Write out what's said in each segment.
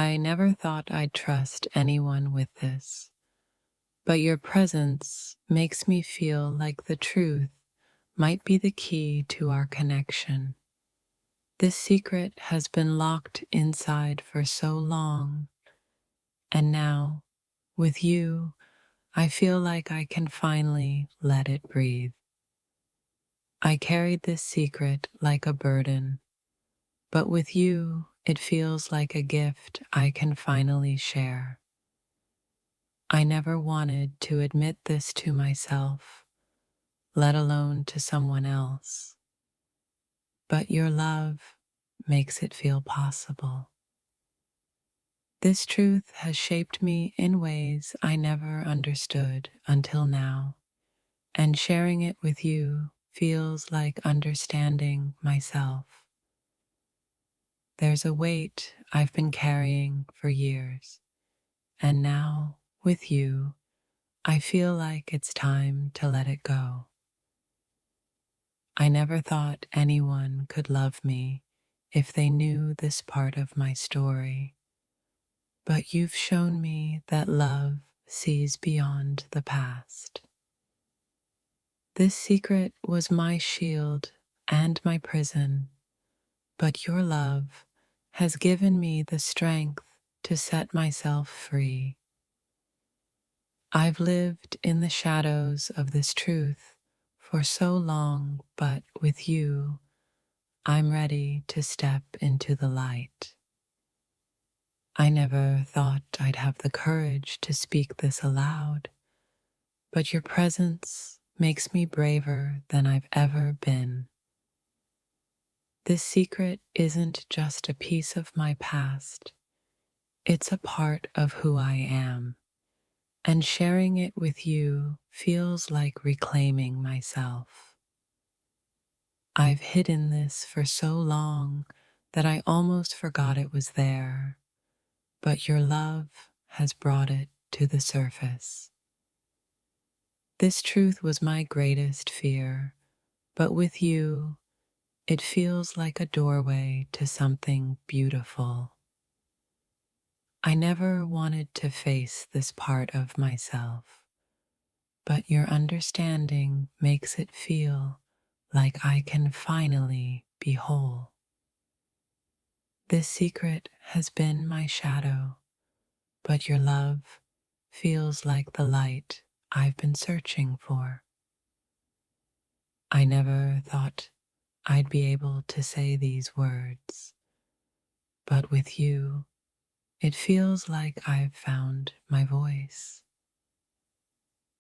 I never thought I'd trust anyone with this, but your presence makes me feel like the truth might be the key to our connection. This secret has been locked inside for so long, and now, with you, I feel like I can finally let it breathe. I carried this secret like a burden, but with you, it feels like a gift I can finally share. I never wanted to admit this to myself, let alone to someone else. But your love makes it feel possible. This truth has shaped me in ways I never understood until now, and sharing it with you feels like understanding myself. There's a weight I've been carrying for years, and now, with you, I feel like it's time to let it go. I never thought anyone could love me if they knew this part of my story, but you've shown me that love sees beyond the past. This secret was my shield and my prison, but your love has given me the strength to set myself free. I've lived in the shadows of this truth for so long, but with you, I'm ready to step into the light. I never thought I'd have the courage to speak this aloud, but your presence makes me braver than I've ever been. This secret isn't just a piece of my past, it's a part of who I am, and sharing it with you feels like reclaiming myself. I've hidden this for so long that I almost forgot it was there, but your love has brought it to the surface. This truth was my greatest fear, but with you, it feels like a doorway to something beautiful. I never wanted to face this part of myself, but your understanding makes it feel like I can finally be whole. This secret has been my shadow, but your love feels like the light I've been searching for. I never thought I'd be able to say these words, but with you, it feels like I've found my voice.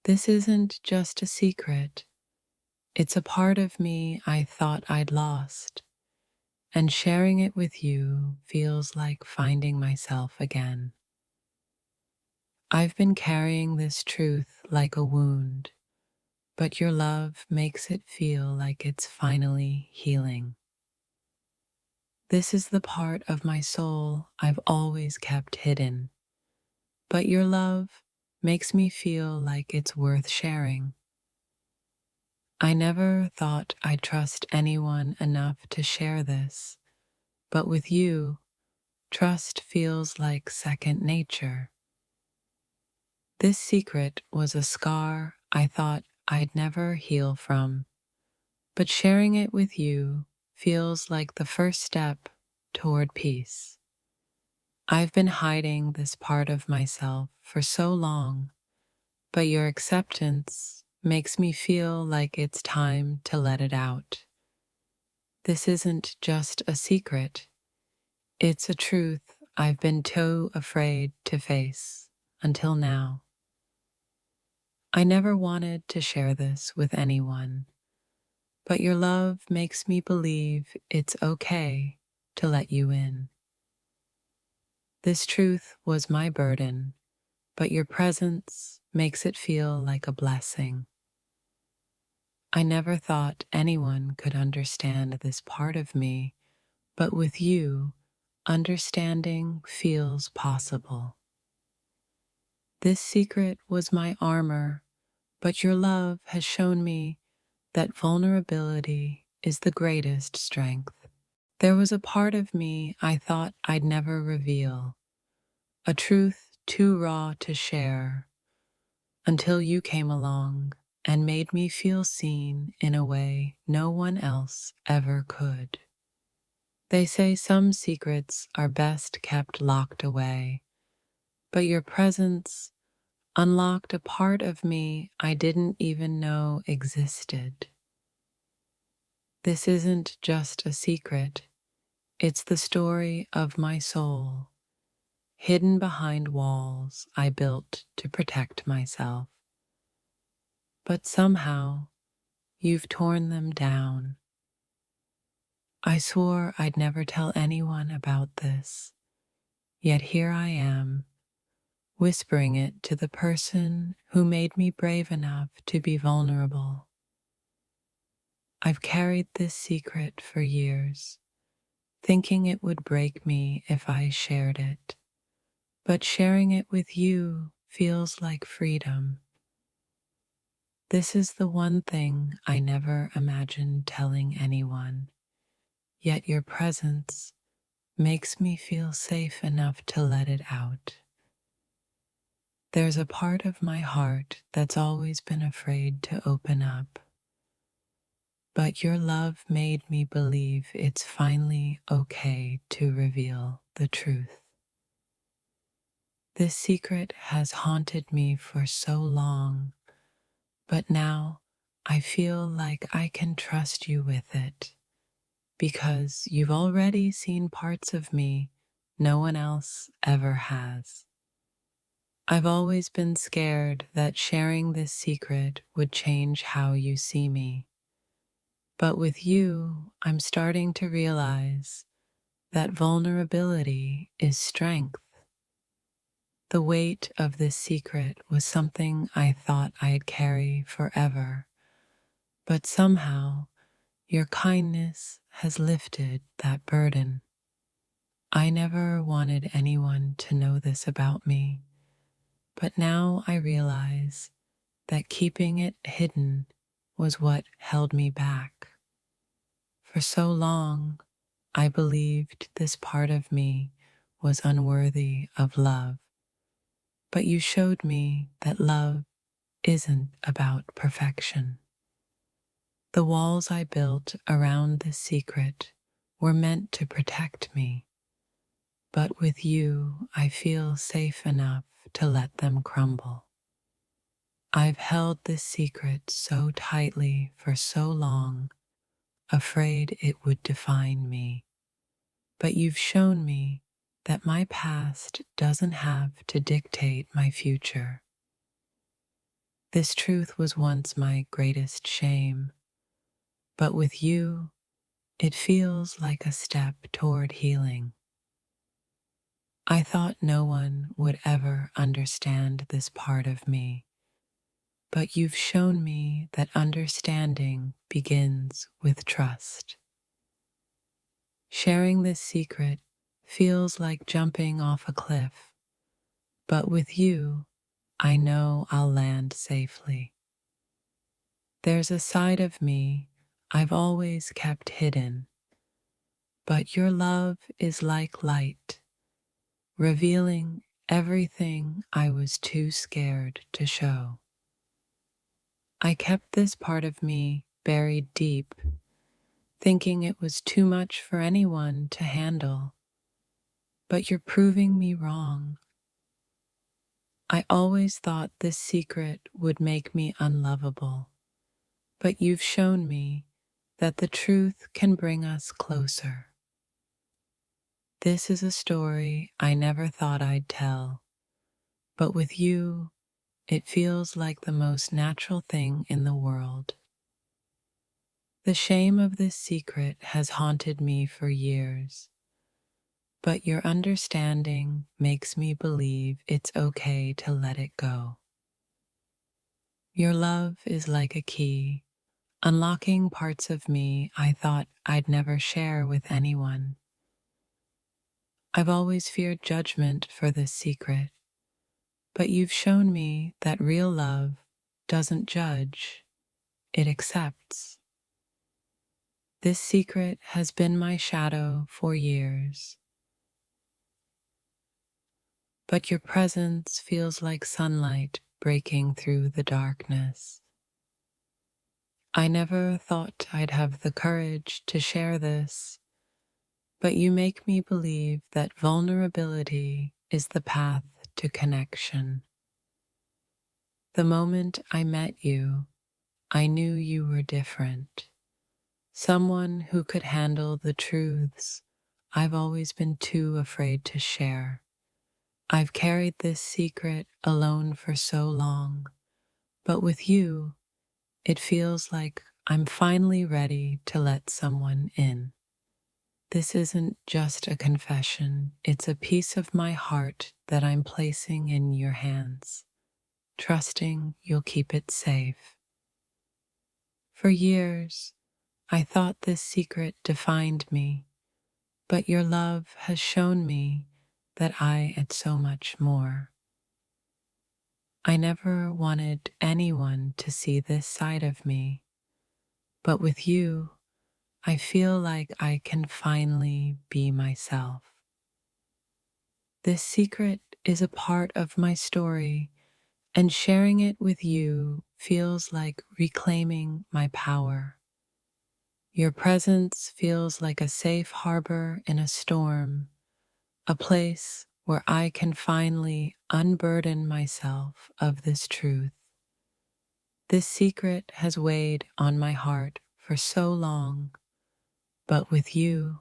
This isn't just a secret, it's a part of me I thought I'd lost, and sharing it with you feels like finding myself again. I've been carrying this truth like a wound, but your love makes it feel like it's finally healing. This is the part of my soul I've always kept hidden, but your love makes me feel like it's worth sharing. I never thought I'd trust anyone enough to share this, but with you, trust feels like second nature. This secret was a scar I thought I'd never heal from, but sharing it with you feels like the first step toward peace. I've been hiding this part of myself for so long, but your acceptance makes me feel like it's time to let it out. This isn't just a secret, it's a truth I've been too afraid to face until now. I never wanted to share this with anyone, but your love makes me believe it's okay to let you in. This truth was my burden, but your presence makes it feel like a blessing. I never thought anyone could understand this part of me, but with you, understanding feels possible. This secret was my armor, but your love has shown me that vulnerability is the greatest strength. There was a part of me I thought I'd never reveal, a truth too raw to share, until you came along and made me feel seen in a way no one else ever could. They say some secrets are best kept locked away, but your presence unlocked a part of me I didn't even know existed. This isn't just a secret, it's the story of my soul, hidden behind walls I built to protect myself. But somehow, you've torn them down. I swore I'd never tell anyone about this, yet here I am, whispering it to the person who made me brave enough to be vulnerable. I've carried this secret for years, thinking it would break me if I shared it. But sharing it with you feels like freedom. This is the one thing I never imagined telling anyone, yet your presence makes me feel safe enough to let it out. There's a part of my heart that's always been afraid to open up, but your love made me believe it's finally okay to reveal the truth. This secret has haunted me for so long, but now I feel like I can trust you with it, because you've already seen parts of me no one else ever has. I've always been scared that sharing this secret would change how you see me. But with you, I'm starting to realize that vulnerability is strength. The weight of this secret was something I thought I'd carry forever, but somehow your kindness has lifted that burden. I never wanted anyone to know this about me, but now I realize that keeping it hidden was what held me back. For so long, I believed this part of me was unworthy of love, but you showed me that love isn't about perfection. The walls I built around this secret were meant to protect me, but with you, I feel safe enough to let them crumble. I've held this secret so tightly for so long, afraid it would define me. But you've shown me that my past doesn't have to dictate my future. This truth was once my greatest shame, but with you, it feels like a step toward healing. I thought no one would ever understand this part of me, but you've shown me that understanding begins with trust. Sharing this secret feels like jumping off a cliff, but with you, I know I'll land safely. There's a side of me I've always kept hidden, but your love is like light, revealing everything I was too scared to show. I kept this part of me buried deep, thinking it was too much for anyone to handle, but you're proving me wrong. I always thought this secret would make me unlovable, but you've shown me that the truth can bring us closer. This is a story I never thought I'd tell, but with you, it feels like the most natural thing in the world. The shame of this secret has haunted me for years, but your understanding makes me believe it's okay to let it go. Your love is like a key, unlocking parts of me I thought I'd never share with anyone. I've always feared judgment for this secret, but you've shown me that real love doesn't judge, it accepts. This secret has been my shadow for years, but your presence feels like sunlight breaking through the darkness. I never thought I'd have the courage to share this, but you make me believe that vulnerability is the path to connection. The moment I met you, I knew you were different. Someone who could handle the truths I've always been too afraid to share. I've carried this secret alone for so long, but with you, it feels like I'm finally ready to let someone in. This isn't just a confession, it's a piece of my heart that I'm placing in your hands, trusting you'll keep it safe. For years, I thought this secret defined me, but your love has shown me that I am so much more. I never wanted anyone to see this side of me, but with you, I feel like I can finally be myself. This secret is a part of my story, and sharing it with you feels like reclaiming my power. Your presence feels like a safe harbor in a storm, a place where I can finally unburden myself of this truth. This secret has weighed on my heart for so long, but with you,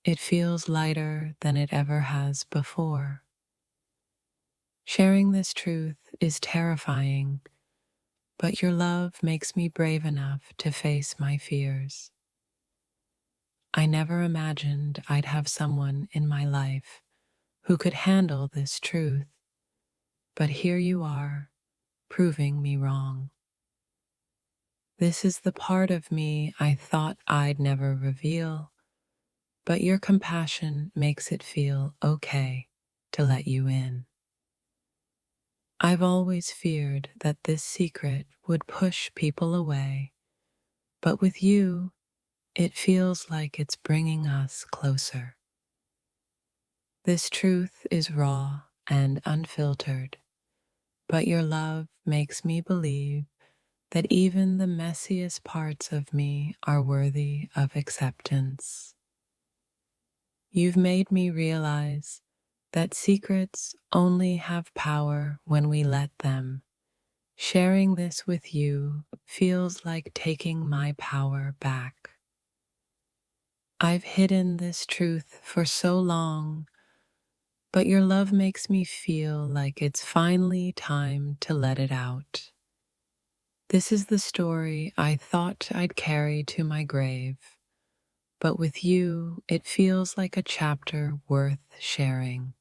it feels lighter than it ever has before. Sharing this truth is terrifying, but your love makes me brave enough to face my fears. I never imagined I'd have someone in my life who could handle this truth, but here you are, proving me wrong. This is the part of me I thought I'd never reveal, but your compassion makes it feel okay to let you in. I've always feared that this secret would push people away, but with you, it feels like it's bringing us closer. This truth is raw and unfiltered, but your love makes me believe that even the messiest parts of me are worthy of acceptance. You've made me realize that secrets only have power when we let them. Sharing this with you feels like taking my power back. I've hidden this truth for so long, but your love makes me feel like it's finally time to let it out. This is the story I thought I'd carry to my grave, but with you, it feels like a chapter worth sharing.